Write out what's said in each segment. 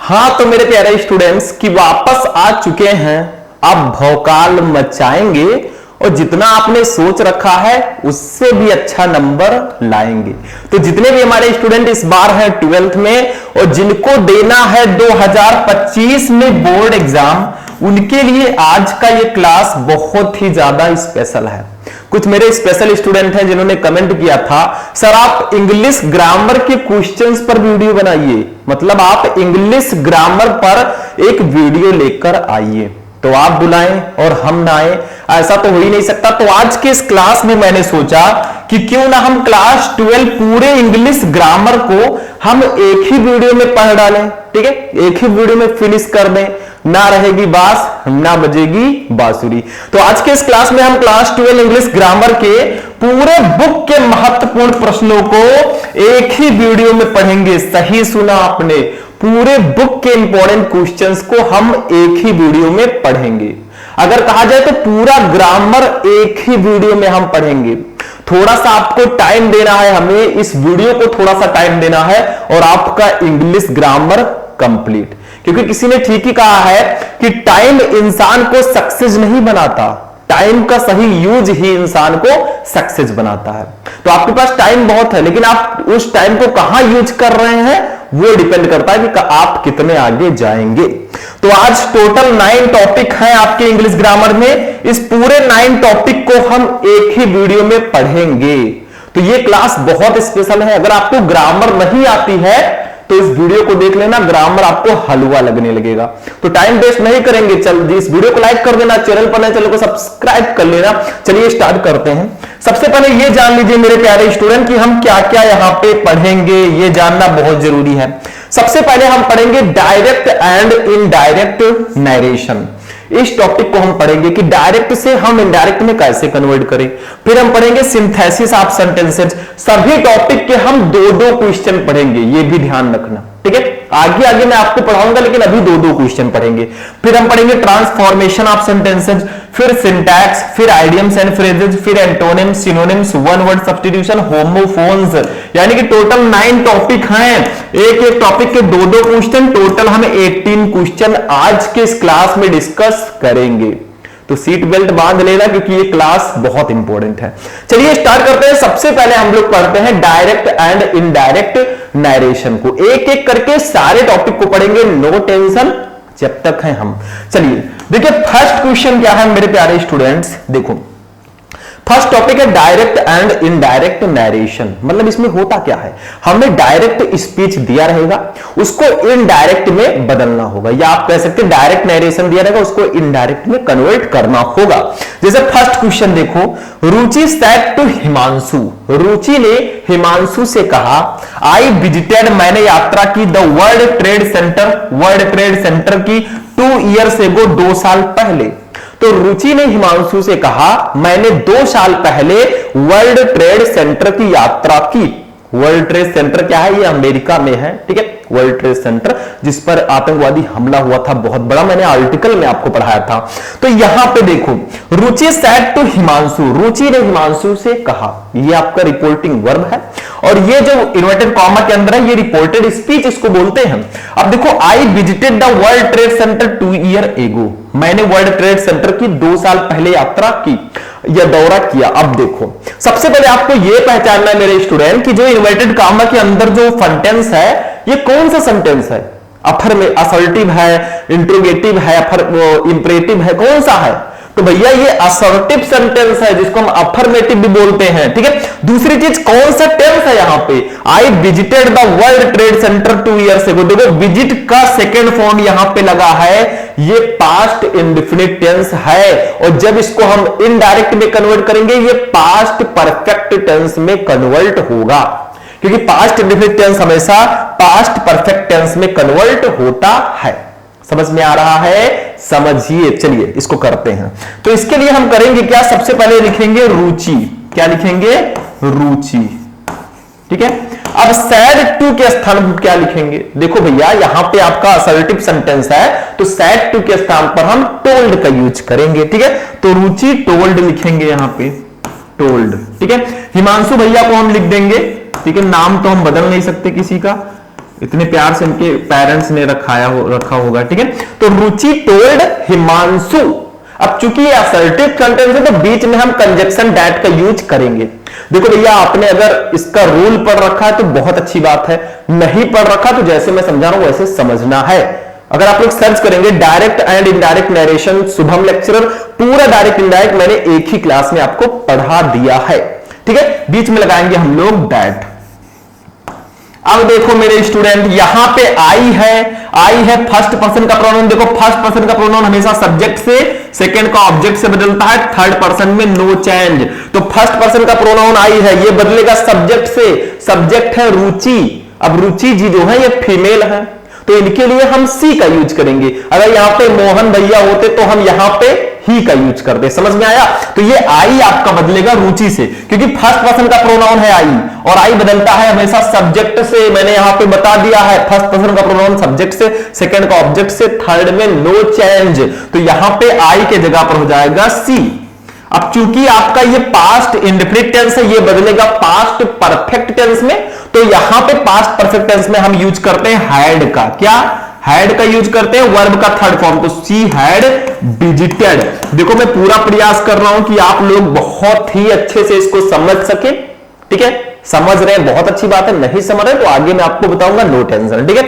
हाँ तो मेरे प्यारे स्टूडेंट्स कि वापस आ चुके हैं, अब भौकाल मचाएंगे और जितना आपने सोच रखा है उससे भी अच्छा नंबर लाएंगे। तो जितने भी हमारे स्टूडेंट इस बार हैं 12th में और जिनको देना है 2025 में बोर्ड एग्जाम, उनके लिए आज का ये क्लास बहुत ही ज्यादा स्पेशल है। कुछ मेरे स्पेशल स्टूडेंट हैं जिन्होंने कमेंट किया था, सर आप इंग्लिश ग्रामर के क्वेश्चंस पर वीडियो बनाइए, मतलब आप इंग्लिश ग्रामर पर एक वीडियो लेकर आइए। तो आप बुलाएं और हम ना आए, ऐसा तो हो ही नहीं सकता। तो आज के इस क्लास में मैंने सोचा कि क्यों ना हम क्लास 12 पूरे इंग्लिश ग्रामर को हम एक ही वीडियो में पढ़ डालें। ठीक है, एक ही वीडियो में फिनिश कर दें, ना रहेगी बांस ना बजेगी बांसुरी। तो आज के इस क्लास में हम क्लास 12 इंग्लिश ग्रामर के पूरे बुक के महत्वपूर्ण प्रश्नों को एक ही वीडियो में पढ़ेंगे। सही सुना आपने, पूरे बुक के इंपॉर्टेंट क्वेश्चंस को हम एक ही वीडियो में पढ़ेंगे। अगर कहा जाए तो पूरा ग्रामर एक ही वीडियो में हम पढ़ेंगे। थोड़ा सा आपको टाइम देना है, हमें इस वीडियो को थोड़ा सा टाइम देना है और आपका इंग्लिश ग्रामर कंप्लीट। क्योंकि किसी ने ठीक ही कहा है कि टाइम इंसान को सक्सेस नहीं बनाता, टाइम का सही यूज ही इंसान को सक्सेस बनाता है। तो आपके पास टाइम बहुत है, लेकिन आप उस टाइम को कहां यूज कर रहे हैं वो डिपेंड करता है कि आप कितने आगे जाएंगे। तो आज टोटल 9 टॉपिक हैं आपके इंग्लिश ग्रामर में। इस पूरे 9 टॉपिक को हम एक ही वीडियो में पढ़ेंगे। तो ये क्लास बहुत स्पेशल है। अगर आपको ग्रामर नहीं आती है तो इस वीडियो को देख लेना, ग्रामर आपको हलवा लगने लगेगा। तो टाइम वेस्ट नहीं करेंगे, चल इस वीडियो को लाइक कर देना, चैनल पर नए चैनल को सब्सक्राइब कर लेना। चलिए स्टार्ट करते हैं। सबसे पहले ये जान लीजिए मेरे प्यारे स्टूडेंट कि हम क्या क्या यहां पे पढ़ेंगे, ये जानना बहुत जरूरी है। सबसे पहले हम पढ़ेंगे डायरेक्ट एंड इनडायरेक्ट नरेशन। इस टॉपिक को हम पढ़ेंगे कि डायरेक्ट से हम इनडायरेक्ट में कैसे कन्वर्ट करें। फिर हम पढ़ेंगे सिंथेसिस ऑफ सेंटेंसेस। सभी टॉपिक के हम 2-2 क्वेश्चन पढ़ेंगे, ये भी ध्यान रखना। ठीक है, आगे आगे मैं आपको पढ़ाऊंगा, लेकिन अभी 2-2 क्वेश्चन पढ़ेंगे। फिर हम पढ़ेंगे ट्रांसफॉर्मेशन ऑफ सेंटेंसेस, फिर सिंटैक्स, फिर आइडियम्स एंड फ्रेजेस, फिर antonyms, synonyms, one word substitution, homophones. यानी कि टोटल 9 टॉपिक हैं, एक एक टॉपिक के 2-2 क्वेश्चन, टोटल हम 18 क्वेश्चन आज के इस क्लास में डिस्कस करेंगे। तो सीट बेल्ट बांध लेना क्योंकि ये क्लास बहुत इंपॉर्टेंट है। चलिए स्टार्ट करते हैं। सबसे पहले हम लोग पढ़ते हैं डायरेक्ट एंड इनडायरेक्ट नरेशन को। एक एक करके सारे टॉपिक को पढ़ेंगे, नो टेंशन जब तक हैं हम। चलिए देखिए फर्स्ट क्वेश्चन क्या है मेरे प्यारे स्टूडेंट्स। देखो फर्स्ट टॉपिक है डायरेक्ट एंड इनडायरेक्ट नरेशन। मतलब इसमें होता क्या है, हमें डायरेक्ट स्पीच दिया रहेगा, उसको इनडायरेक्ट में बदलना होगा, या आप कह सकते हैं डायरेक्ट नरेशन दिया रहेगा, उसको इनडायरेक्ट में कन्वर्ट करना होगा। जैसे फर्स्ट क्वेश्चन देखो, रुचि सेड टू हिमांशु। रुचि ने हिमांशु से कहा, आई विजिटेड, मैंने यात्रा की, the World Trade centre, world Trade centre की 2 ईयर्स एगो, 2 साल पहले। तो रुचि ने हिमांशु से कहा, मैंने 2 साल पहले वर्ल्ड ट्रेड सेंटर की यात्रा की। वर्ल्ड ट्रेड सेंटर क्या है, ये अमेरिका में है। ठीक है, वर्ल्ड ट्रेड सेंटर जिस पर आतंकवादी हमला हुआ था बहुत बड़ा, मैंने आर्टिकल में आपको पढ़ाया था। तो यहां पे देखो, रुचि सेड टू हिमांशु, रुचि ने हिमांशु से कहा, ये आपका रिपोर्टिंग वर्ब है और ये जो इन्वर्टेड कॉमा के अंदर है ये रिपोर्टेड स्पीच इसको बोलते हैं। अब देखो, आई visited the World Trade Center 2 year ago, मैंने वर्ल्ड ट्रेड सेंटर की 2 साल पहले यात्रा की या दौरा किया। अब देखो सबसे पहले आपको यह पहचानना है मेरे स्टूडेंट कि जो इन्वर्टेड कॉमा के अंदर जो सेंटेंस है ये कौन सा सेंटेंस है। अफर में असर्टिव है, इंट्रोगेटिव है, इंपरेटिव है, कौन सा है। तो भैया ये असर्टिव सेंटेंस है जिसको हम अफर्मेटिव भी बोलते हैं। ठीक है, दूसरी चीज कौन सा टेंस है यहां पे, आई visited the World Trade Center 2 years ago. देखो विजिट का सेकेंड फॉर्म यहां पे लगा है, ये पास्ट इंडेफिनिट टेंस है और जब इसको हम इनडायरेक्ट में कन्वर्ट करेंगे ये पास्ट परफेक्ट टेंस में कन्वर्ट होगा, क्योंकि पास्ट इंडेफिनिट टेंस हमेशा पास्ट परफेक्ट टेंस में कन्वर्ट होता है। समझ में आ रहा है, समझिए। चलिए इसको करते हैं। तो इसके लिए हम करेंगे क्या, सबसे पहले लिखेंगे रुचि। क्या लिखेंगे, रुचि। ठीक है, अब सैड टू के स्थान पर क्या लिखेंगे, देखो भैया यहां पे आपका असर्टिव सेंटेंस है तो सैड टू के स्थान पर हम टोल्ड का यूज करेंगे। ठीक है, तो रुचि टोल्ड लिखेंगे यहां पे, टोल्ड। ठीक है, हिमांशु भैया को हम लिख देंगे, ठीक है, नाम तो हम बदल नहीं सकते किसी का, इतने प्यार से इनके पेरेंट्स ने रखा होगा, ठीक है। तो रुचि टोल्ड हिमांशु। अब चूंकि ये असर्टिव सेंटेंस है तो बीच में हम कंजक्शन दैट का यूज करेंगे। देखो भैया, आपने अगर इसका रूल पढ़ रखा है तो बहुत अच्छी बात है, नहीं पढ़ रखा तो जैसे मैं समझा रहा हूं वैसे समझना है। अगर आप लोग सर्च करेंगे direct and indirect narration Shubham lecturer, पूरा डायरेक्ट इनडायरेक्ट मैंने एक ही क्लास में आपको पढ़ा दिया है, ठीक है। बीच में लगाएंगे हम लोग दैट। अब देखो मेरे स्टूडेंट, यहां पे आई है फर्स्ट पर्सन का प्रोनाउन। देखो फर्स्ट पर्सन का प्रोनाउन हमेशा सब्जेक्ट से, सेकंड का ऑब्जेक्ट से बदलता है, थर्ड पर्सन में नो चेंज। तो फर्स्ट पर्सन का प्रोनाउन आई है, ये बदलेगा सब्जेक्ट से। सब्जेक्ट है रुचि। अब रुचि जी जो है ये फीमेल है, तो इनके लिए हम सी का यूज करेंगे। अगर यहां पे मोहन भैया होते तो हम यहां पे ही का यूज करते। समझ में आया? तो ये आई आपका बदलेगा रुचि से, क्योंकि फर्स्ट पर्सन का प्रोनाउन है आई, और आई बदलता है हमेशा सब्जेक्ट से। मैंने यहां पे बता दिया है, फर्स्ट पर्सन का प्रोनाउन सब्जेक्ट से, सेकंड का ऑब्जेक्ट से, थर्ड में नो चेंज। तो यहां पे आई के जगह पर हो जाएगा सी। अब चूंकि आपका ये पास्ट इंडेफिनिट टेंस है, ये बदलेगा पास्ट परफेक्ट टेंस में। तो यहां पे पास्ट परफेक्ट टेंस में हम यूज करते हैं हैड का। क्या? हैड का यूज करते हैं, वर्ब का थर्ड फॉर्म। तो सी हैड विजिटेड। देखो मैं पूरा प्रयास कर रहा हूं कि आप लोग बहुत ही अच्छे से इसको समझ सके, ठीक है। समझ रहे हैं, बहुत अच्छी बात है। नहीं समझ रहे तो आगे मैं आपको बताऊंगा, नो टेंशन, ठीक है।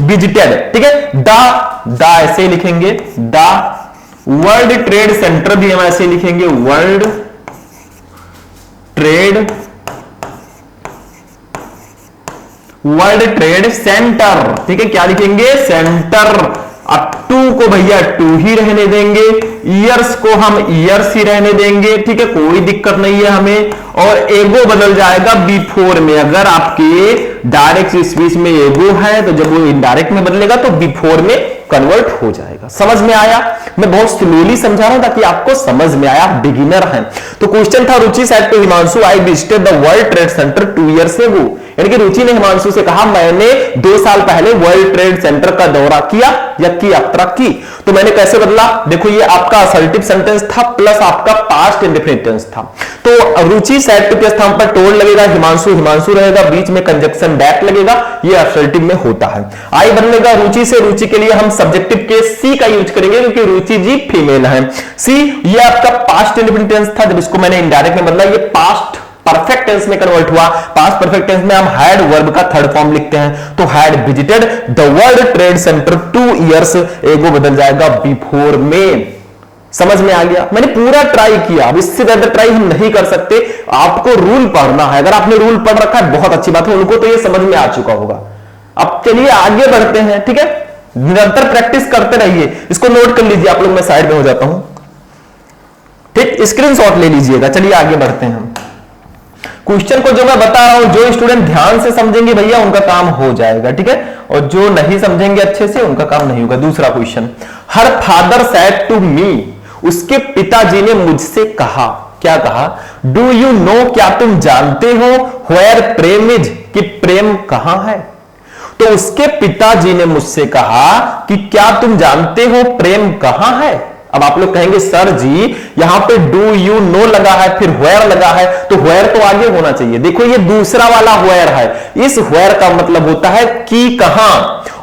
विजिटेड, ठीक है। द ऐसे लिखेंगे, द वर्ल्ड ट्रेड सेंटर भी हम ऐसे लिखेंगे, वर्ल्ड ट्रेड सेंटर, ठीक है। क्या लिखेंगे? सेंटर। अब टू को भैया टू ही रहने देंगे, ईयर्स को हम ईयर्स ही रहने देंगे, ठीक है, कोई दिक्कत नहीं है हमें। और एगो बदल जाएगा बिफोर में। अगर आपके डायरेक्ट स्पीच में एगो है तो जब वो इनडायरेक्ट में बदलेगा तो बिफोर में कन्वर्ट हो जाएगा। समझ में आया? मैं बहुत स्लोली समझा रहा हूं ताकि आपको समझ में आया, आप बिगिनर हैं। तो क्वेश्चन था, Ruchi said to Himanshu, I visited the World Trade Center 2 years ago। यानी कि रुचि ने हिमांशु से कहा, मैंने 2 साल पहले वर्ल्ड ट्रेड सेंटर का दौरा किया या की यात्रा की। तो मैंने कैसे बदला? देखो ये आपका असर्टिव सेंटेंस था प्लस आपका पास्ट इंडेफिनिट टेंस था। तो रुचि सेड टू के स्थान पर टोल्ड लगेगा, हिमांशु रहेगा, बीच में कंजक्शन दैट लगेगा, ये असर्टिव में होता है। आई बदलेगा रुचि से, रुचि के लिए हम सब्जेक्टिव केस सी का यूज करेंगे क्योंकि रुचि जी फीमेल है। सी ये आपका पास्ट इंडेफिनिट टेंस था, जब इसको मैंने इनडायरेक्ट में बदला, ये पास्ट परफेक्ट टेंस में कन्वर्ट हुआ। पास्ट परफेक्ट टेंस में हम हैड वर्ब का थर्ड फॉर्म लिखते हैं, तो had visited the World Trade Center 2 years एगो बदल जाएगा बिफोर में। समझ में आ गया? मैंने पूरा ट्राई किया, अब इससे ज्यादा ट्राई हम नहीं कर सकते। आपको रूल पढ़ना है, अगर आपने रूल पढ़ रखा है बहुत अच्छी बात है, उनको तो ये समझ में आ चुका होगा। अब चलिए आगे बढ़ते हैं, ठीक है। निरंतर प्रैक्टिस करते रहिए, इसको नोट कर लीजिए आप लोग, मैं साइड में हो जाता हूं, ठीक, स्क्रीनशॉट ले लीजिएगा। चलिए आगे बढ़ते हैं। क्वेश्चन को जो मैं बता रहा हूं, जो स्टूडेंट ध्यान से समझेंगे भैया उनका काम हो जाएगा, ठीक है, और जो नहीं समझेंगे अच्छे से उनका काम नहीं होगा। दूसरा question, her father said to me, उसके पिताजी ने मुझसे कहा। क्या कहा? डू यू नो, क्या तुम जानते हो, वेयर प्रेम इज, कि प्रेम कहां है। तो उसके पिताजी ने मुझसे कहा कि क्या तुम जानते हो प्रेम कहां है। अब आप लोग कहेंगे सर जी यहां पे डू यू नो लगा है, फिर वेयर लगा है, तो वेयर तो आगे होना चाहिए। देखो ये दूसरा वाला वेयर है, इस वेयर का मतलब होता है कि कहां,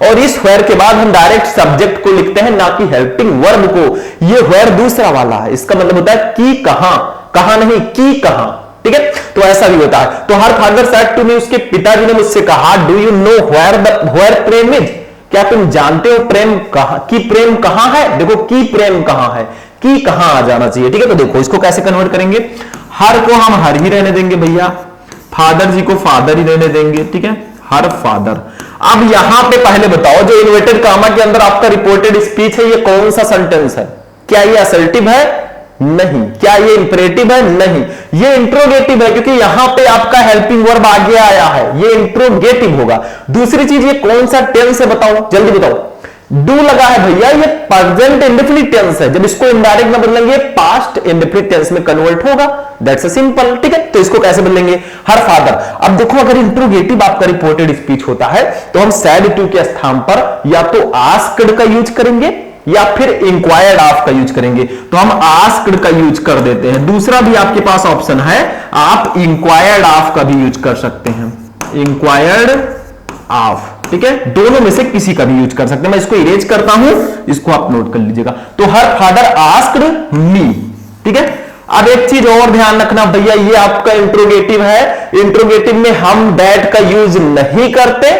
और इस वेयर के बाद हम डायरेक्ट सब्जेक्ट को लिखते हैं, ना कि हेल्पिंग वर्ब को। ये वेयर दूसरा वाला है, इसका मतलब होता है कि कहां, कहां नहीं कि कहां, ठीक है। तो ऐसा भी होता है। तो her father said to me, उसके पिताजी ने मुझसे कहा, do you know where prem is, क्या तुम जानते हो प्रेम कहां, कि प्रेम कहां है। देखो कि प्रेम कहां है, कि कहां आ जाना चाहिए, ठीक है। तो देखो इसको कैसे कन्वर्ट करेंगे, हर को हम हर ही रहने देंगे भैया, फादर जी को फादर ही रहने देंगे, ठीक है, हर फादर। अब यहां पे पहले बताओ, जो इन्वर्टेड कामा के अंदर आपका रिपोर्टेड स्पीच है, ये कौन सा सेंटेंस है? क्या ये असर्टिव है? नहीं। क्या ये इंपरेटिव है? नहीं। ये इंट्रोगेटिव है, क्योंकि यहां पे आपका हेल्पिंग वर्ब आगे आया है, ये इंट्रोगेटिव होगा। दूसरी चीज, ये कौन सा टेंस है बताओ, जल्दी बताओ। डू लगा है भैया, ये प्रेजेंट इंडेफिनिट टेंस है, जब इसको इनडायरेक्ट में बदलेंगे पास्ट इंडेफिनिट टेंस में कन्वर्ट होगा। दैट्स अ सिंपल, ठीक है। तो इसको कैसे बदलेंगे, हर फादर। अब देखो अगर इंट्रोगेटिव आपका रिपोर्टेड स्पीच होता है तो हम सैड टू के स्थान पर या तो आस्क्ड का यूज करेंगे या फिर इंक्वायर्ड ऑफ का यूज करेंगे। तो हम आस्क्ड का यूज कर देते हैं। दूसरा भी आपके पास ऑप्शन है, आप इंक्वायर्ड ऑफ का भी यूज कर सकते हैं, इंक्वायर्ड ऑफ। ठीक है, दोनों में से किसी का भी यूज कर सकते हैं। मैं इसको इरेज करता हूं, इसको आप नोट कर लीजिएगा। तो हर फादर आस्क्ड मी, ठीक है। अब एक चीज और ध्यान रखना भैया, ये आपका इंट्रोगेटिव है, इंट्रोगेटिव में हम दैट का यूज नहीं करते,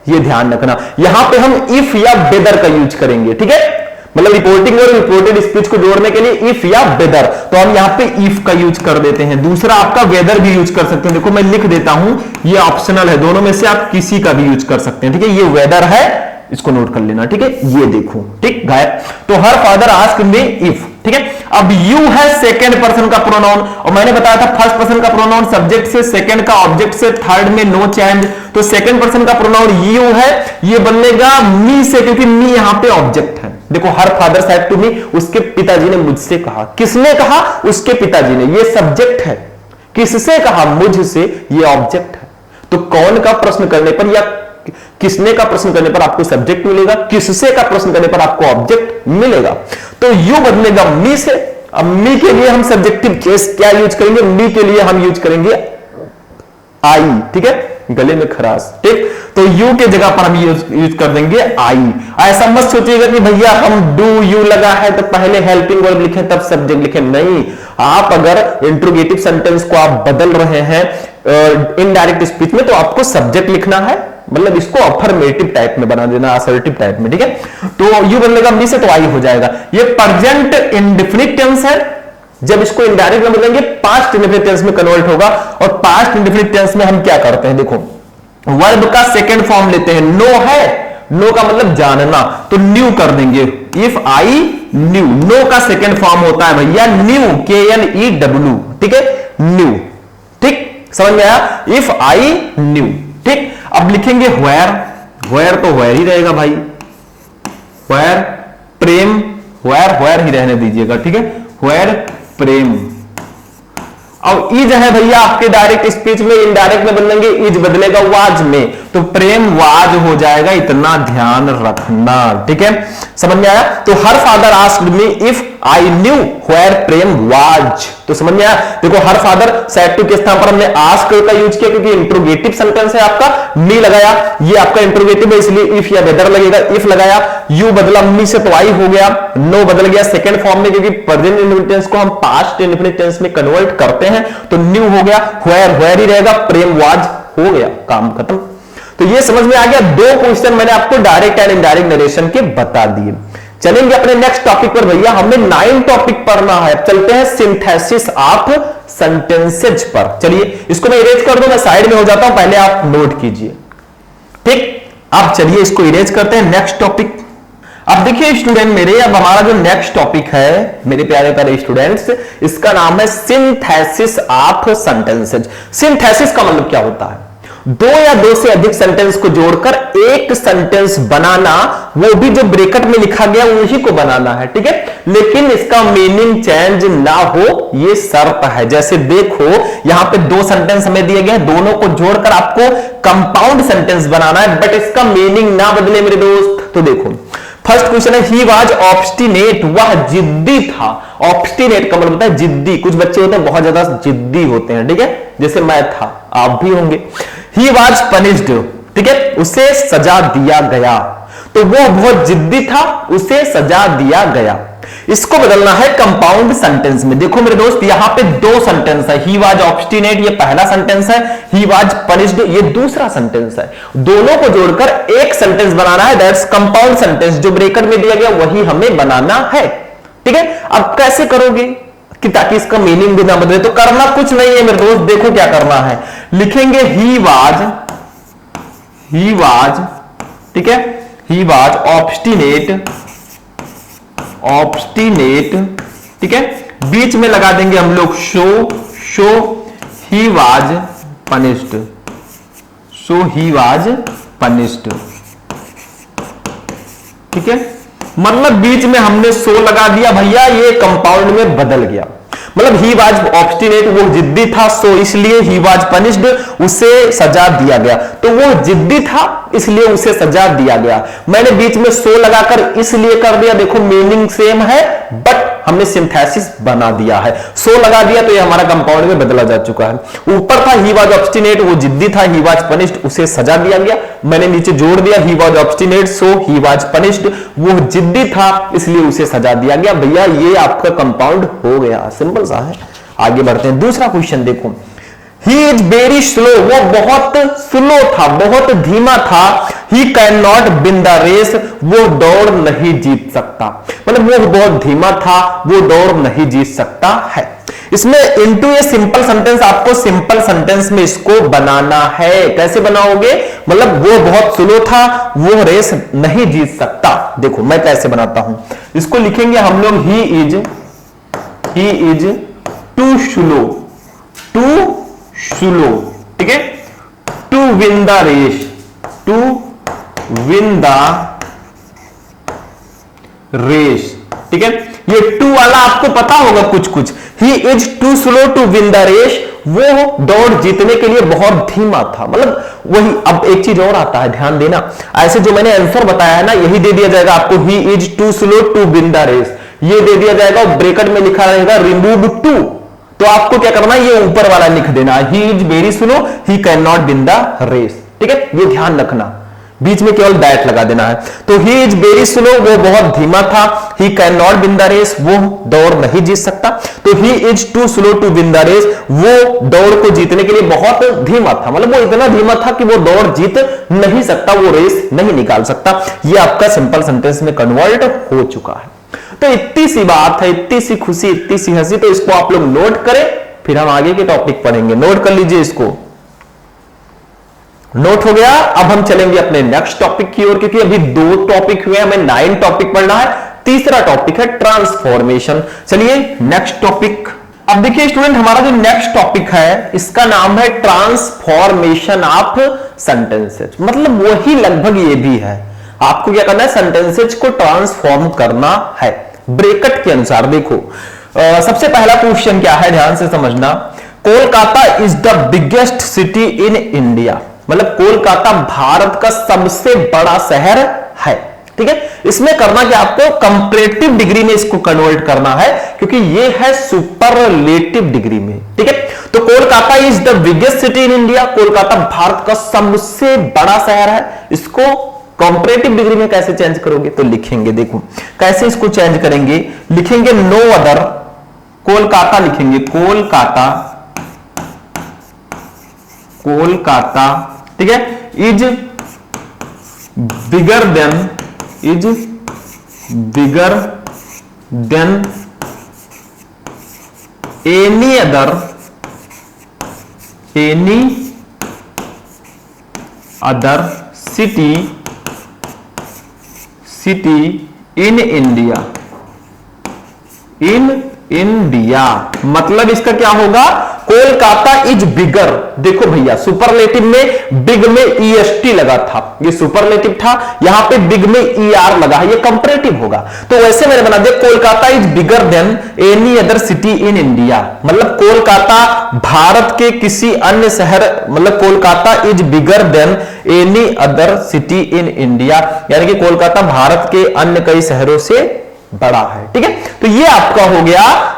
ये ध्यान रखना। यहां पे हम इफ या वेदर का यूज करेंगे, ठीक है, मतलब रिपोर्टिंग और रिपोर्टेड स्पीच को जोड़ने के लिए इफ या वेदर, तो हम यहां पे इफ का यूज कर देते हैं। दूसरा आपका वेदर भी यूज कर सकते हैं, देखो मैं लिख देता हूं, ये ऑप्शनल है, दोनों में से आप किसी का भी यूज कर सकते हैं, ठीक है। ये वेदर है, इसको नोट कर लेना, ठीक है। ये देखो, ठीक, गायब। तो her father asked me if, ठीक है। अब यू है सेकंड पर्सन का प्रोनाउन, और मैंने बताया था फर्स्ट पर्सन का प्रोनाउन सब्जेक्ट से, सेकंड का ऑब्जेक्ट से, थर्ड में नो चेंज। तो सेकंड पर्सन का प्रोनाउन यू है, ये बनेगा मी से, क्योंकि मी यहां पे ऑब्जेक्ट है। देखो, her father said to me, उसके पिताजी ने मुझसे कहा। किसने कहा? उसके पिताजी ने। ये सब्जेक्ट है। किससे कहा? मुझसे, ये ऑब्जेक्ट है। तो कौन का प्रश्न करने पर या किसने का प्रश्न करने पर आपको सब्जेक्ट मिलेगा, किससे का प्रश्न करने पर आपको ऑब्जेक्ट मिलेगा। तो यू बदलेगा मी से। अब मी के लिए हम सब्जेक्टिव केस क्या यूज करेंगे? मी के लिए हम यूज करेंगे आई, ठीक है, गले में खराश, ठीक। तो यू के जगह पर हम यूज कर देंगे आई। ऐसा मत सोचिएगा कि भैया हम डू यू लगा है तो पहले हेल्पिंग वर्ब लिखे तब सब्जेक्ट लिखे, नहीं। आप अगर इंट्रोगेटिव सेंटेंस को आप बदल रहे हैं इनडायरेक्ट स्पीच में, तो आपको सब्जेक्ट लिखना है, मतलब इसको अफर्मेटिव टाइप में बना देना, असर्टिव टाइप में, ठीक है। तो यू बदलेगा मी से, तो आई हो जाएगा। ये प्रेजेंट इंडेफिनिट टेंस है, जब इसको इनडायरेक्ट में बदलेंगे पास्ट इंडेफिनिट टेंस में कन्वर्ट होगा। और पास्ट इंडेफिनिट टेंस में हम क्या करते हैं, देखो वर्ब का सेकंड फॉर्म लेते हैं। नो है, नो का मतलब जानना, तो न्यू कर देंगे। इफ आई न्यू, नो का सेकंड फॉर्म होता है भैया न्यू, KNEW, ठीक है, न्यू, ठीक, समझ में आया। इफ आई न्यू, ठीक। अब लिखेंगे व्हेयर, व्हेयर तो व्हेयर ही रहेगा भाई, व्हेयर प्रेम, व्हेयर ही रहने दीजिएगा, ठीक है, व्हेयर प्रेम। अब इज है भैया आपके डायरेक्ट स्पीच में, इनडायरेक्ट में बदलेंगे, इज बदलेगा वाज में, तो प्रेम वाज हो जाएगा, इतना ध्यान रखना, ठीक है, समझ में आया। तो her father asked me if I knew where Prem was, तो समझ में आया। देखो हर फादर सेड टू के स्थान पर हमने आस्क का यूज किया, क्योंकि इंट्रोगेटिव सेंटेंस है आपका, मी लगाया, ये आपका इंट्रोगेटिव है, इसलिए इफ या वेदर लगेगा, इफ लगाया, यू बदला मी से तो आई हो गया, नो बदल गया सेकंड फॉर्म में, क्योंकि प्रेजेंट इंडेफिनिट टेंस को हम पास्ट इंडेफिनिट टेंस में कन्वर्ट करते हैं, तो न्यू हो गया, व्हेयर ही रहेगा, प्रेम वाज हो गया, काम खत्म। तो ये समझ में आ गया। दो क्वेश्चन मैंने आपको डायरेक्ट एंड इनडायरेक्ट नरेशन के बता दिए। चलेंगे अपने नेक्स्ट टॉपिक पर भैया, हमें 9 टॉपिक पढ़ना है। चलते हैं सिंथेसिस ऑफ सेंटेंसेज पर। चलिए इसको मैं इरेज कर दूं, मैं साइड में हो जाता हूं, पहले आप नोट कीजिए, ठीक। अब चलिए इसको इरेज करते हैं। नेक्स्ट टॉपिक, अब देखिए स्टूडेंट मेरे, अब हमारा जो नेक्स्ट टॉपिक है मेरे प्यारे प्यारे स्टूडेंट्स, इसका नाम है सिंथेसिस ऑफ सेंटेंसेज। सिंथेसिस का मतलब क्या होता है? दो या दो से अधिक सेंटेंस को जोड़कर एक सेंटेंस बनाना, वो भी जो ब्रैकेट में लिखा गया उसी को बनाना है, ठीक है, लेकिन इसका मीनिंग चेंज ना हो, ये शर्त है। जैसे देखो यहां पे दो सेंटेंस हमें दिए गए हैं, दोनों को जोड़कर आपको कंपाउंड सेंटेंस बनाना है, बट इसका मीनिंग ना बदले मेरे दोस्त। तो देखो फर्स्ट क्वेश्चन है, ही वाज ऑब्स्टिनेट, वह जिद्दी था। ऑब्स्टिनेट का मतलब होता है जिद्दी। कुछ बच्चे होते हैं बहुत ज्यादा जिद्दी होते हैं, ठीक है, जैसे मैं था, आप भी होंगे। ही वाज पनिश्ड, ठीक है, उसे सजा दिया गया, तो वो बहुत जिद्दी था, उसे सजा दिया गया। इसको बदलना है कंपाउंड सेंटेंस में। देखो मेरे दोस्त यहां पे दो सेंटेंस है, ही वाज ऑब्स्टिनेट ये पहला सेंटेंस है, ही वाज पनिश्ड ये दूसरा सेंटेंस है। दोनों को जोड़कर एक सेंटेंस बनाना है, दैट्स कंपाउंड सेंटेंस। जो ब्रैकेट में दिया गया वही हमें बनाना है, ठीक है। अब कैसे करोगे कि ताकि इसका मीनिंग भी ना बदले? तो करना कुछ नहीं है मेरे दोस्त, देखो क्या करना है, लिखेंगे ही वाज, ठीक है, ही वाज ऑब्स्टिनेट, ठीक है, बीच में लगा देंगे हम लोग शो ही वाज पनिश्ड, ठीक है, मतलब बीच में हमने सो लगा दिया भैया, ये कंपाउंड में बदल गया। मतलब ही वाज ऑब्स्टिनेट, वो जिद्दी था, सो इसलिए ही वाज पनिश्ड, उसे सजा दिया गया। तो वो जिद्दी था इसलिए उसे सजा दिया गया। मैंने बीच में सो लगाकर इसलिए कर दिया, देखो मीनिंग सेम है, बट हमने सिंथेसिस बना दिया है, सो लगा दिया तो ये हमारा कंपाउंड में बदला जा चुका है। ऊपर था ही वाज ऑब्स्टिनेट, वो जिद्दी था, ही वाज पनिश्ड, उसे सजा दिया गया। मैंने नीचे जोड़ दिया he was obstinate so he was punished, वो जिद्दी था इसलिए उसे सजा दिया गया। भैया ये आपका कंपाउंड हो गया, सिंपल सा है। आगे बढ़ते हैं, दूसरा क्वेश्चन देखो, ही इज वेरी स्लो, वो बहुत स्लो था, बहुत धीमा था। He can not win the race, वो दौड़ नहीं जीत सकता, मतलब वो बहुत धीमा था, वो दौड़ नहीं जीत सकता है। इसमें इनटू ए सिंपल सेंटेंस, आपको सिंपल सेंटेंस में इसको बनाना है। कैसे बनाओगे, मतलब वो बहुत स्लो था, वो रेस नहीं जीत सकता। देखो मैं कैसे बनाता हूं, इसको लिखेंगे हम लोग ही इज टू स्लो, ठीक है, to win the race, to win the race, ठीक है। ये टू वाला आपको पता होगा कुछ, he is too slow to win the race, वो दौड़ जीतने के लिए बहुत धीमा था, मतलब वही। अब एक चीज और आता है, ध्यान देना, ऐसे जो मैंने आंसर बताया है ना, यही दे दिया जाएगा आपको, he is too slow to win the race, ये दे दिया जाएगा, ब्रैकेट में लिखा रहेगा रिमूव टू, तो आपको क्या करना है, ये ऊपर वाला लिख देना, he is very slow, he can not win the race, ठीक है, ये ध्यान रखना, बीच में केवल दैट लगा देना है। तो ही इज वेरी स्लो, वो बहुत धीमा था, he can not win the race, वो दौड़ नहीं जीत सकता। तो he is too slow to win the race, वो दौड़ को जीतने के लिए बहुत धीमा था, मतलब वो इतना धीमा था कि वो दौड़ जीत नहीं सकता, वो रेस नहीं निकाल सकता। ये आपका सिंपल सेंटेंस में कन्वर्ट हो चुका है। तो इतनी सी बात है, इतनी सी खुशी, इतनी सी हंसी, तो इसको आप लोग नोट करें, फिर हम आगे के टॉपिक पढ़ेंगे। नोट कर लीजिए, इसको नोट हो गया। अब हम चलेंगे अपने नेक्स्ट टॉपिक की ओर, क्योंकि अभी 2 टॉपिक हुए, हमें 9 टॉपिक पढ़ना है। तीसरा टॉपिक है ट्रांसफॉर्मेशन। चलिए नेक्स्ट टॉपिक। अब देखिए स्टूडेंट, हमारा जो नेक्स्ट टॉपिक है इसका नाम है ट्रांसफॉर्मेशन ऑफ सेंटेंसेस, मतलब वही लगभग ये भी है। आपको क्या करना है, सेंटेंसेज को ट्रांसफॉर्म करना है ब्रैकेट के अनुसार। देखो सबसे पहला क्वेश्चन क्या है, ध्यान से समझना। Kolkata is the biggest city in India, मतलब कोलकाता भारत का सबसे बड़ा शहर है, ठीक है। इसमें करना क्या, आपको कंपैरेटिव डिग्री में इसको कन्वर्ट करना है, क्योंकि ये है सुपरलेटिव डिग्री में, ठीक है। तो Kolkata is the biggest city in India, Kolkata Bharat का सबसे बड़ा शहर है। इसको कंपैरेटिव डिग्री में कैसे चेंज करोगे, तो लिखेंगे, देखो कैसे इसको चेंज करेंगे, लिखेंगे नो अदर, कोलकाता लिखेंगे, कोलकाता, ठीक है, is bigger than any other city in India, मतलब इसका क्या होगा, कोलकाता इज बिगर। देखो भैया सुपरलेटिव में बिग में EST लगा था, ये सुपरलेटिव था, यहां पे बिग में ER लगा है, ये कंपैरेटिव होगा। तो वैसे मैंने बना दिया Kolkata is bigger than any other city in India, मतलब कोलकाता भारत के किसी अन्य शहर, मतलब Kolkata is bigger than any other city in India, यानी कि कोलकाता भारत के अन्य कई शहरों से बड़ा है, ठीक है। तो ये आपका हो गया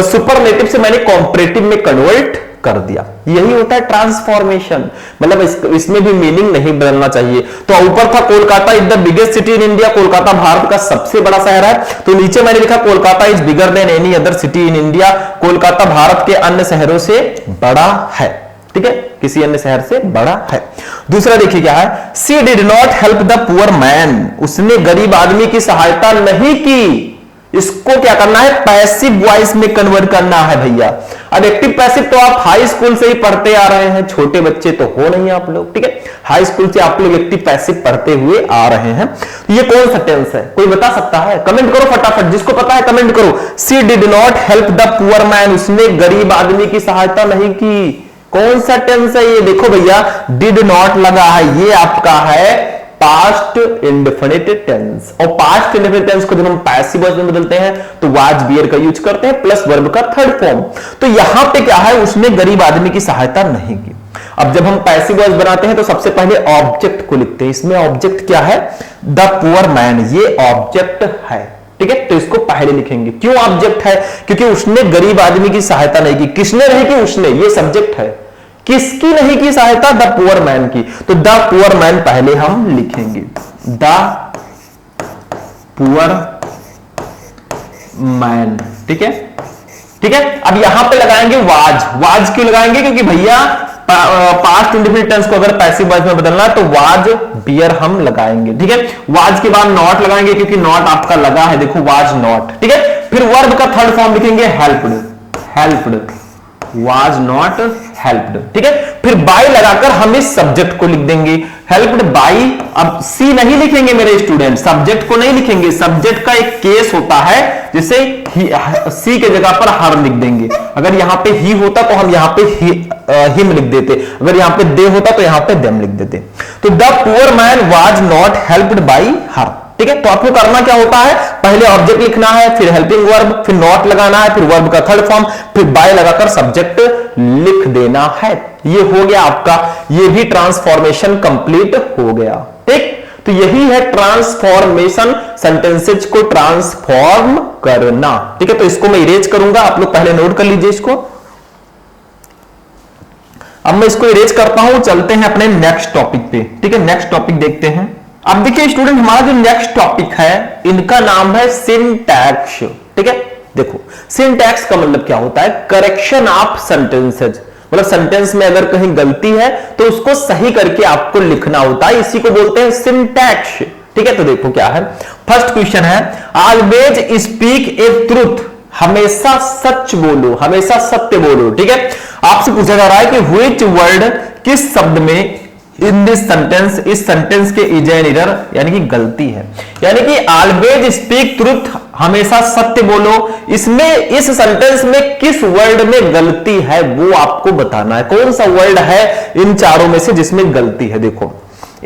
सुपरलेटिव से मैंने कॉम्परेटिव में कन्वर्ट कर दिया। यही होता है ट्रांसफॉर्मेशन, मतलब इसमें भी मीनिंग नहीं बदलना चाहिए। तो ऊपर था Kolkata is the biggest city in India, Kolkata Bharat का सबसे बड़ा शहर है। तो नीचे मैंने लिखा Kolkata is bigger than any other city in India, Kolkata Bharat के अन्य शहरों से बड़ा है, ठीक है, किसी अन्य शहर से बड़ा है। दूसरा देखिए क्या है, she did not help the poor man, उसने गरीब आदमी की सहायता नहीं की। इसको क्या करना है, पैसिव वॉइस में कन्वर्ट करना है भैया। अब एक्टिव पैसिव तो आप हाई स्कूल से ही पढ़ते आ रहे हैं, छोटे बच्चे तो हो नहीं आप लोग, ठीक है, हाई स्कूल से आप लोग एक्टिव पैसिव पढ़ते हुए आ रहे हैं। ये कौन सा टेंस है, कोई बता सकता है, कमेंट करो फटाफट, जिसको पता है कमेंट करो। She did not help the poor man, उसने गरीब आदमी की सहायता नहीं की। कौन सा टेंस है ये, देखो भैया डिड नॉट लगा है, ये आपका है पास्ट इंडेफिनिट टेंस। और पास्ट इंडेफिनिट टेंस को जब हम पैसिव वॉइस में बदलते हैं तो वाज बियर का यूज करते हैं प्लस वर्ब का थर्ड फॉर्म। तो यहां पे क्या है, उसने गरीब आदमी की सहायता नहीं की। अब जब हम पैसिव वॉइस बनाते हैं तो सबसे पहले ऑब्जेक्ट को लिखते हैं। इसमें ऑब्जेक्ट क्या है, द पुअर मैन, ये ऑब्जेक्ट है, ठीक है, तो इसको पहले लिखेंगे। क्यों ऑब्जेक्ट है? क्योंकि उसने गरीब आदमी की सहायता नहीं की। किसने नहीं की? उसने, ये सब्जेक्ट है। किसकी नहीं की सहायता? द पुअर मैन की। तो द पुअर मैन पहले हम लिखेंगे, द पुअर मैन। ठीक है, ठीक है। अब यहां पे लगाएंगे वाज। वाज क्यों लगाएंगे? क्योंकि भैया पास्ट इंडेफिनिट टेंस को अगर पैसिव वॉइस में बदलना है तो वाज बियर हम लगाएंगे। ठीक है, वाज के बाद नॉट लगाएंगे क्योंकि नॉट आपका लगा है, देखो वाज नॉट। ठीक है, फिर वर्ब का थर्ड फॉर्म लिखेंगे helped. Helped, was not helped. ठीक है, फिर बाय लगाकर हम इस सब्जेक्ट को लिख देंगे, हेल्प्ड बाय। अब सी नहीं लिखेंगे मेरे स्टूडेंट, सब्जेक्ट को नहीं लिखेंगे। सब्जेक्ट का एक केस होता है जिसे सी के जगह पर हर लिख देंगे। अगर यहां पे ही होता तो हम यहां पे हिम लिख देते, अगर यहां पे दे होता तो यहां पे देम लिख देते। तो the poor man was not helped bye हर। ठीक है, तो आपको करना क्या होता है, पहले ऑब्जेक्ट लिखना है, फिर हेल्पिंग वर्ब, फिर नॉट लगाना है, फिर वर्ब का थर्ड फॉर्म, फिर बाय लगाकर सब्जेक्ट लिख देना है। ये हो गया आपका, ये भी ट्रांसफॉर्मेशन कंप्लीट हो गया। ठीक, तो यही है ट्रांसफॉर्मेशन, सेंटेंसेज को ट्रांसफॉर्म करना। ठीक है, तो इसको मैं इरेज करूंगा, आप लोग पहले नोट कर लीजिए इसको। अब मैं इसको इरेज करता हूं, चलते हैं अपने नेक्स्ट टॉपिक पे। ठीक है, नेक्स्ट टॉपिक देखते हैं। अब देखिए स्टूडेंट, हमारा जो नेक्स्ट टॉपिक है, इनका नाम है सिंटैक्स। ठीक है, देखो सिंटैक्स का मतलब क्या होता है, करेक्शन ऑफ सेंटेंसेज। मतलब सेंटेंस में अगर कहीं गलती है तो उसको सही करके आपको लिखना होता है, इसी को बोलते हैं सिंटैक्स। ठीक है, तो देखो क्या है, फर्स्ट क्वेश्चन है, ऑलवेज स्पीक ए ट्रूथ। हमेशा सच बोलो, हमेशा सत्य बोलो। ठीक है, आपसे पूछा जा रहा है कि व्हिच वर्ड, किस शब्द में इन दिस सेंटेंस, इस सेंटेंस के इज एन एरर, यानी कि गलती है। यानी कि ऑलवेज स्पीक ट्रूथ, हमेशा सत्य बोलो, इसमें इस सेंटेंस में किस वर्ड में गलती है वो आपको बताना है। कौन सा वर्ड है इन चारों में से जिसमें गलती है? देखो,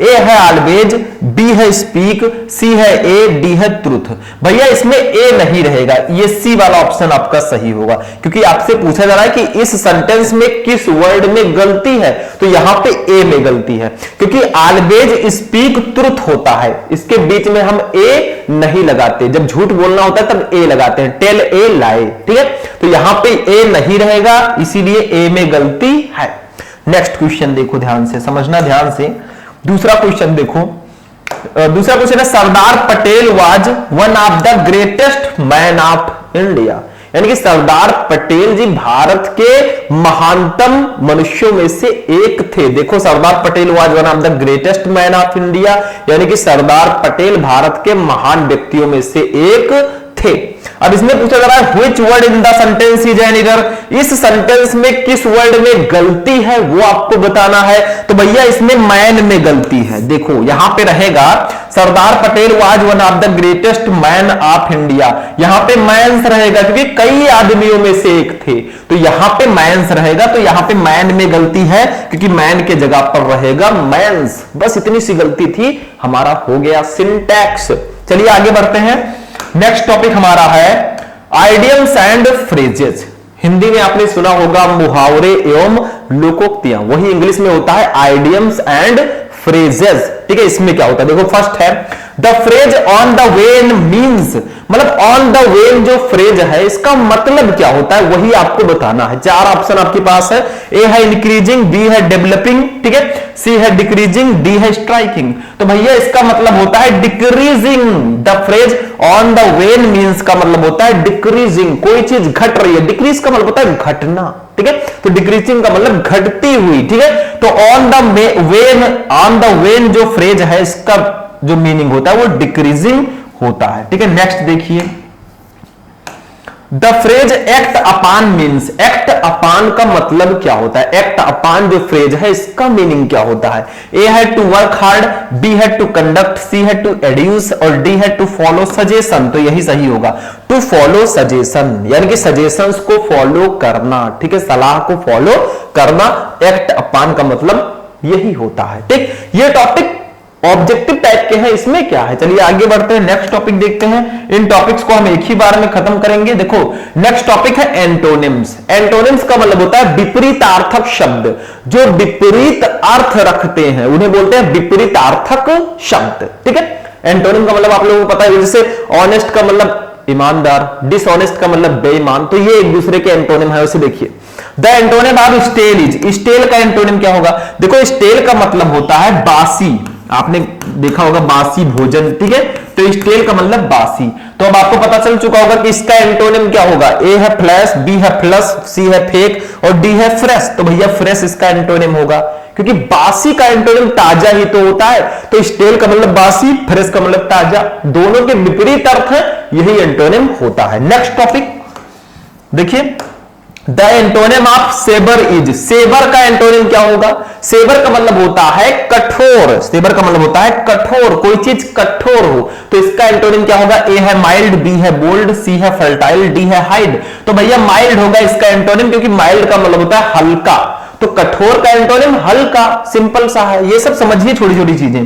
ए है ऑलवेज, बी है स्पीक, सी है ए, डी है ट्रूथ। भैया इसमें ए नहीं रहेगा, ये सी वाला ऑप्शन आपका सही होगा, क्योंकि आपसे पूछा जा रहा है कि इस सेंटेंस में किस वर्ड में गलती है, तो यहां पे ए में गलती है। क्योंकि ऑलवेज स्पीक ट्रूथ होता है, इसके बीच में हम ए नहीं लगाते, जब झूठ बोलना होता है तब ए लगाते हैं, टेल ए लाई। ठीक है, तो यहां पे ए नहीं रहेगा, इसीलिए ए में गलती है। नेक्स्ट क्वेश्चन देखो ध्यान से, समझना ध्यान से। दूसरा क्वेश्चन देखो, दूसरा क्वेश्चन है, Sardar Patel was one of the greatest man of India. यानी कि सरदार पटेल जी भारत के महानतम मनुष्यों में से एक थे। देखो, Sardar Patel was one of the greatest man of India, यानी कि सरदार पटेल भारत के महान व्यक्तियों में से एक थे। अब इसमें पूछा जा रहा है which word in the sentence is an error, इस सेंटेंस में किस वर्ड में गलती है वो आपको बताना है। तो भैया इसमें मैन में गलती है। देखो यहां पे रहेगा Sardar Patel was one of the greatest man of India, यहां पे मैंस रहेगा क्योंकि कई आदमियों में से एक थे, तो यहां पे मैंस रहेगा, तो यहां पे मैन में गलती है क्योंकि मैन के जगह पर रहेगा मैंस। बस इतनी सी गलती थी, हमारा हो गया सिंटैक्स। चलिए आगे बढ़ते हैं। नेक्स्ट टॉपिक हमारा है आइडियम्स एंड फ्रेजेस। हिंदी में आपने सुना होगा मुहावरे एवं लोकोक्तियां, वही इंग्लिश में होता है आइडियम्स एंड फ्रेजेस। ठीक है, इसमें क्या होता है देखो, फर्स्ट है the phrase on the when means, मतलब ऑन द वेन जो फ्रेज है इसका मतलब क्या होता है वही आपको बताना है। चार ऑप्शन आपके पास है, ए है इंक्रीजिंग, बी है डेवलपिंग, ठीक है, सी है डिक्रीजिंग, डी है स्ट्राइकिंग। तो भैया इसका मतलब होता है decreasing. The phrase on the when means का मतलब होता है डिक्रीजिंग, कोई चीज घट रही है, डिक्रीज का मतलब होता है घटना। ठीक है, तो डिक्रीजिंग का मतलब घटती हुई। ठीक है, तो on the when, on the when जो फ्रेज है इसका जो मीनिंग होता है वो डिक्रीजिंग होता है। ठीक है, नेक्स्ट देखिए, the phrase act upon means, act upon का मतलब क्या होता है, एक्ट अपान जो फ्रेज है इसका मीनिंग क्या होता है। ए है टू वर्क हार्ड, बी है टू कंडक्ट, सी है टू एड्यूस और डी है टू फॉलो सजेशन। तो यही सही होगा, टू फॉलो सजेशन, यानी कि सजेशंस को फॉलो करना। ठीक है, सलाह को फॉलो करना, एक्ट अपान का मतलब यही होता है। ठीक, ये टॉपिक ऑब्जेक्टिव टाइप के हैं, इसमें क्या है। चलिए आगे बढ़ते हैं, नेक्स्ट टॉपिक देखते हैं। इन टॉपिक्स को हम एक ही बार में खत्म करेंगे। देखो नेक्स्ट टॉपिक है एंटोनिम्स। एंटोनिम्स का मतलब होता है विपरीतार्थक शब्द, जो विपरीत अर्थ रखते हैं उन्हें बोलते हैं विपरीतार्थक शब्द। ठीक है, एंटोनिम का मतलब आप लोगों को पता है, जैसे ऑनेस्ट का मतलब ईमानदार, डिसऑनेस्ट का मतलब बेईमान, तो ये एक दूसरे के एंटोनिम है। उसे देखिए, the antonym of stale is, stale का एंटोनिम क्या होगा? देखो स्टेल का मतलब होता है बासी, आपने देखा होगा बासी भोजन, ठीक है, तो स्टेल का मतलब बासी। तो अब आपको पता चल चुका होगा कि इसका एंटोनिम क्या होगा, ए है फ्लैश, बी है प्लस, सी है फेक और डी है फ्रेश। तो भैया फ्रेश इसका एंटोनिम होगा, क्योंकि बासी का एंटोनिम ताजा ही तो होता है। तो स्टेल का मतलब बासी, फ्रेश का मतलब ताजा, दोनों के विपरीत अर्थ है, यही एंटोनिम होता है। नेक्स्ट टॉपिक देखिए, the antonym of sober is, sober का एंटोनिम क्या होगा? सेबर का मतलब होता है कठोर, सेबर का मतलब होता है कठोर, कोई चीज कठोर हो, तो इसका एंटोनिम क्या होगा? ए है माइल्ड, बी है बोल्ड, सी है फर्टाइल, डी है हाइड। तो भैया माइल्ड होगा इसका एंटोनिम, क्योंकि माइल्ड का मतलब होता है हल्का, तो कठोर का एंटोनिम हल्का, सिंपल सा है। ये सब समझिए छोटी छोटी चीजें।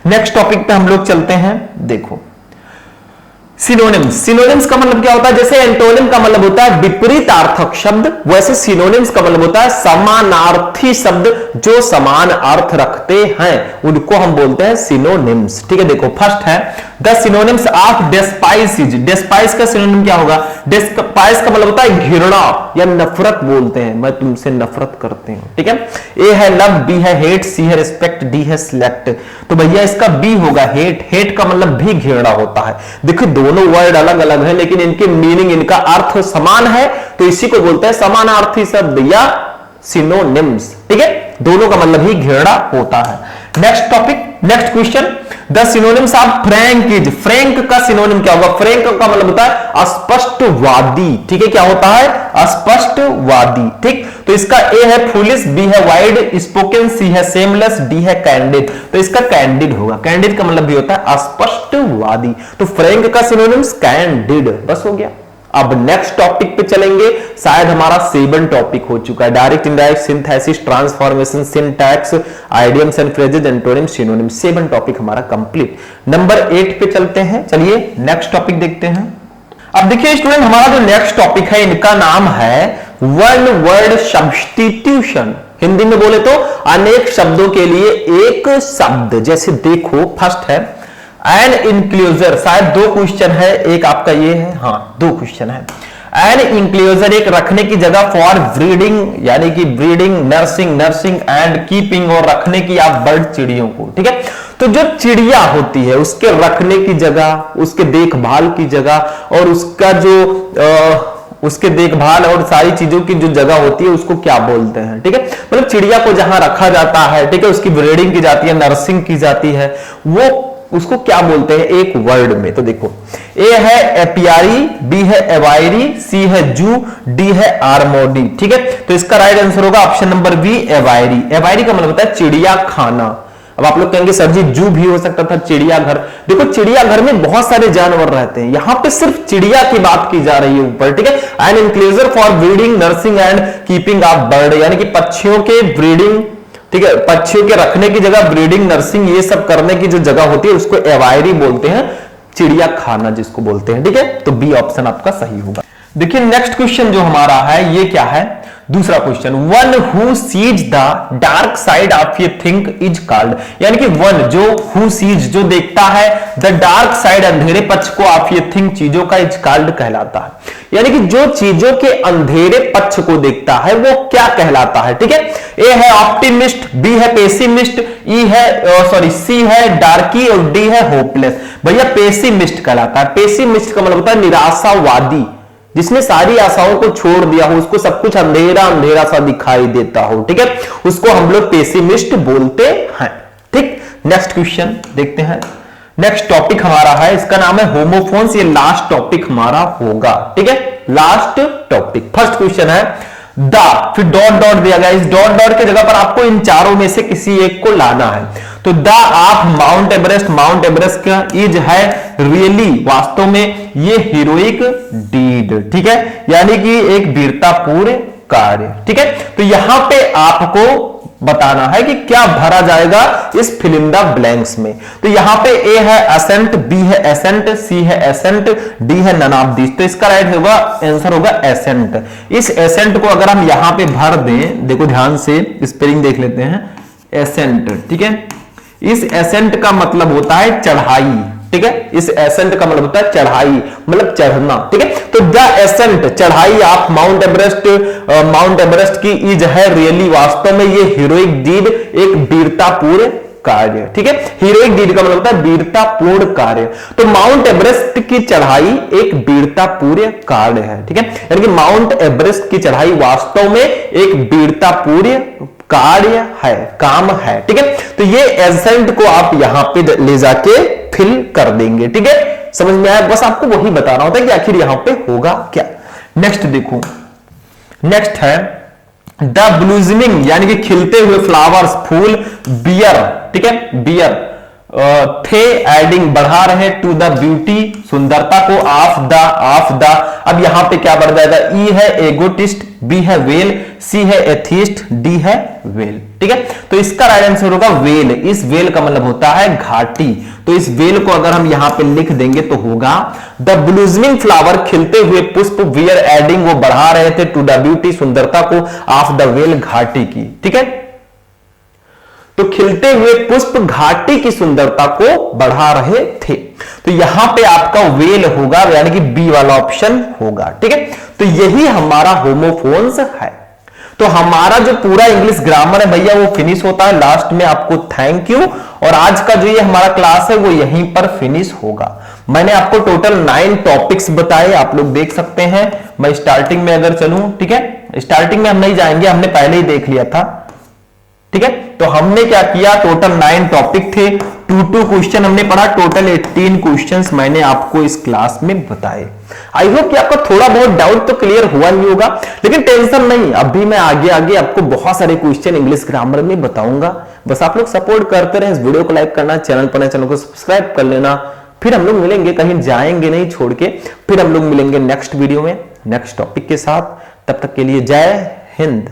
नेक्स्ट टॉपिक पे हम लोग चलते हैं। देखो सिनोनिम्स, सिनोनिम्स का मतलब क्या होता है? जैसे एंटोनिम का मतलब होता है विपरीतार्थक शब्द, वैसे सिनोनिम्स का मतलब होता है समानार्थी शब्द जो समान अर्थ रखते हैं, उनको हम बोलते हैं सिनोनिम्स। ठीक है, देखो फर्स्ट है द सिनोनिम्स ऑफ डेस्पाइस इज, डेस्पाइस का सिनोनिम क्या होगा? डेस्पाइस का मतलब होता है घृणा या नफरत बोलते हैं, मैं तुमसे नफरत करती हूं। ठीक है, ए है लव, बी है हेट, सी है रिस्पेक्ट, डी है सिलेक्ट। तो भैया इसका बी होगा हेट, हेट का मतलब भी घृणा होता है। देखिए दोनों वर्ड अलग अलग है, लेकिन इनके मीनिंग, इनका अर्थ समान है, तो इसी को बोलते हैं समानार्थी शब्द या सिनोनिम्स। ठीक है, दोनों का मतलब ही घृणा होता है। Next topic, next question, the synonyms of Frank is, Frank का सिनोनिम क्या होगा? फ्रैंक का मतलब होता है अस्पष्टवादी। ठीक है, क्या होता है? अस्पष्टवादी। ठीक, तो इसका ए है फूलिश, बी है वाइड स्पोकन, सी है सेमलेस, डी है कैंडिड। तो इसका कैंडिड होगा, कैंडिड का मतलब भी होता है अस्पष्टवादी, तो फ्रैंक का सिनोनिम्स कैंडिड। बस हो गया। अब नेक्स्ट टॉपिक पे चलेंगे, शायद हमारा 7 टॉपिक हो चुका है, direct indirect synthesis, transformation, syntax, idioms and phrases, antonym, synonym, 7 topic हमारा कंप्लीट। नंबर 8 पे चलते हैं, चलिए नेक्स्ट टॉपिक देखते हैं। अब देखिए स्टूडेंट, हमारा जो नेक्स्ट टॉपिक है इनका नाम है वन वर्ड सब्स्टिट्यूशन। हिंदी में बोले तो अनेक शब्दों के लिए एक शब्द। जैसे देखो फर्स्ट है एन इंक्लूजर, शायद 2 क्वेश्चन है, एक आपका ये है, हाँ 2 क्वेश्चन है। एन इंक्लूजर एक रखने की जगह फॉर ब्रीडिंग, यानी कि breeding, nursing, nursing and keeping, और रखने की आप बर्ड चिड़ियों को। ठीक है, तो जो चिड़िया होती है उसके रखने की जगह, उसके देखभाल की जगह और उसका जो उसके देखभाल और सारी चीजों की जो जगह होती है उसको क्या बोलते हैं? ठीक है, मतलब चिड़िया को जहां रखा जाता है, ठीक है, उसकी ब्रीडिंग की जाती है, नर्सिंग की जाती है, वो उसको क्या बोलते हैं एक वर्ड में? तो देखो ए है एपियारी, बी है एवायरी, सी है जू, डी है आर्मोडी। ठीक है, तो इसका राइट आंसर होगा option number B aviary. Aviary का मतलब होता है चिड़िया खाना। अब आप लोग कहेंगे सर जी जू भी हो सकता था, चिड़ियाघर। देखो चिड़ियाघर में बहुत सारे जानवर रहते हैं, यहां पे सिर्फ चिड़िया की बात की जा रही है ऊपर। ठीक है, an enclosure for breeding, nursing and keeping of bird, यानी कि पक्षियों के ब्रीडिंग, ठीक है, पक्षियों के रखने की जगह, ब्रीडिंग, नर्सिंग, ये सब करने की जो जगह होती है उसको एवायरी बोलते हैं, चिड़िया खाना जिसको बोलते हैं। ठीक है, तो बी ऑप्शन आपका सही होगा। देखिए नेक्स्ट क्वेश्चन जो हमारा है ये क्या है? दूसरा question, one who seize the dark side of a thing is called, यानी कि वन जो हु सीज जो देखता है, द डार्क साइड अंधेरे पक्ष को ऑफ ए थिंग चीजों का इज कॉल्ड कहलाता है, यानी कि जो चीजों के अंधेरे पक्ष को देखता है वो क्या कहलाता है? ठीक है, ए है ऑप्टिमिस्ट, बी है पेसिमिस्ट, ई है सॉरी सी है डार्की और डी है होपलेस। भैया पेसिमिस्ट कहलाता है। पेसिमिस्ट का मतलब होता है निराशावादी, जिसने सारी आशाओं को छोड़ दिया हो, उसको सब कुछ अंधेरा अंधेरा सा दिखाई देता हो। ठीक है, उसको हम लोग पेसिमिस्ट बोलते हैं। ठीक, नेक्स्ट क्वेश्चन देखते हैं। नेक्स्ट टॉपिक हमारा है, इसका नाम है होमोफोन्स, ये लास्ट टॉपिक हमारा होगा। ठीक है, लास्ट टॉपिक। फर्स्ट क्वेश्चन है द, फिर डॉट डॉट दिया गया, इस डॉट डॉट की जगह पर आपको इन चारों में से किसी एक को लाना है। तो the of mount Everest, mount Everest का इज है रियली, वास्तव में ये हीरोइक डीड। ठीक है, यानी कि एक वीरतापूर्ण कार्य। ठीक है, तो यहां पे आपको बताना है कि क्या भरा जाएगा इस फिल इन द ब्लैंक्स में। तो यहां पे ए है एसेंट, बी है एसेंट, सी है एसेंट, डी है नन ऑफ दिस। तो इसका राइट होगा आंसर होगा एसेंट। इस एसेंट को अगर हम यहां पे भर दें, देखो ध्यान से स्पेलिंग देख लेते हैं, एसेंट। ठीक है, इस एसेंट का मतलब होता है चढ़ाई। ठीक है। इस एसेंट का मतलब होता है चढ़ाई, मतलब चढ़ना, ठीक है। तो द एसेंट, चढ़ाई ऑफ माउंट एवरेस्ट की इज है रियली, वास्तव में ये हीरोइक डीड एक वीरतापूर्ण कार्य, ठीक है। हीरोइक डीड का मतलब होता है वीरतापूर्ण कार्य। तो माउंट एवरेस्ट की चढ़ाई एक वीरतापूर्ण कार्य है, ठीक है। यानी कि माउंट एवरेस्ट की चढ़ाई वास्तव में एक वीरतापूर्ण कार्य है, काम है, ठीक है। तो ये एसेंट को आप यहां पे ले जाके फिल कर देंगे, ठीक है। समझ में आया? बस आपको वही बता रहा होता है कि आखिर यहां पे होगा क्या। नेक्स्ट देखो, नेक्स्ट है द ब्लूजमिंग, यानी कि खिलते हुए फ्लावर्स, फूल, बियर, ठीक है, बियर थे एडिंग, बढ़ा रहे टू द ब्यूटी, सुंदरता को, ऑफ द अब यहां पे क्या बढ़ जाएगा? ई है एगोटिस्ट, बी है वेल, सी है एथिस्ट, डी है वेल, ठीक है। तो इसका राइट आंसर होगा वेल। इस वेल का मतलब होता है घाटी। तो इस वेल को अगर हम यहां पे लिख देंगे तो होगा द ब्लूजमिंग फ्लावर, खिलते हुए पुष्प, वियर एडिंग, वो बढ़ा रहे थे, टू द ब्यूटी, सुंदरता को, ऑफ द वेल, घाटी की, ठीक है। तो खिलते हुए पुष्प घाटी की सुंदरता को बढ़ा रहे थे। तो यहां पे आपका वेल होगा, यानी कि बी वाला ऑप्शन होगा, ठीक है। तो यही हमारा होमोफोन्स है। तो हमारा जो पूरा इंग्लिश ग्रामर है भैया वो फिनिश होता है। लास्ट में आपको थैंक यू। और आज का जो ये हमारा क्लास है वो यहीं पर फिनिश होगा। मैंने आपको टोटल 9 टॉपिक्स बताए, आप लोग देख सकते हैं। मैं स्टार्टिंग में अगर चलूं, ठीक है, स्टार्टिंग में हम नहीं जाएंगे, हमने पहले ही देख लिया था, ठीक है। तो हमने क्या किया, टोटल 9 टॉपिक थे, 2 क्वेश्चन हमने पढ़ा, टोटल 18 क्वेश्चंस मैंने आपको इस क्लास में बताए। आई होप कि आपका थोड़ा बहुत डाउट तो क्लियर हुआ नहीं होगा, लेकिन टेंशन नहीं, अभी मैं आगे आगे आपको बहुत सारे क्वेश्चन इंग्लिश ग्रामर में बताऊंगा। बस आप लोग सपोर्ट करते रहे, इस वीडियो को लाइक करना, चैनल पर चैनल को सब्सक्राइब कर लेना। फिर हम लोग मिलेंगे, कहीं जाएंगे नहीं छोड़ के, फिर हम लोग मिलेंगे नेक्स्ट वीडियो में नेक्स्ट टॉपिक के साथ। तब तक के लिए जय हिंद।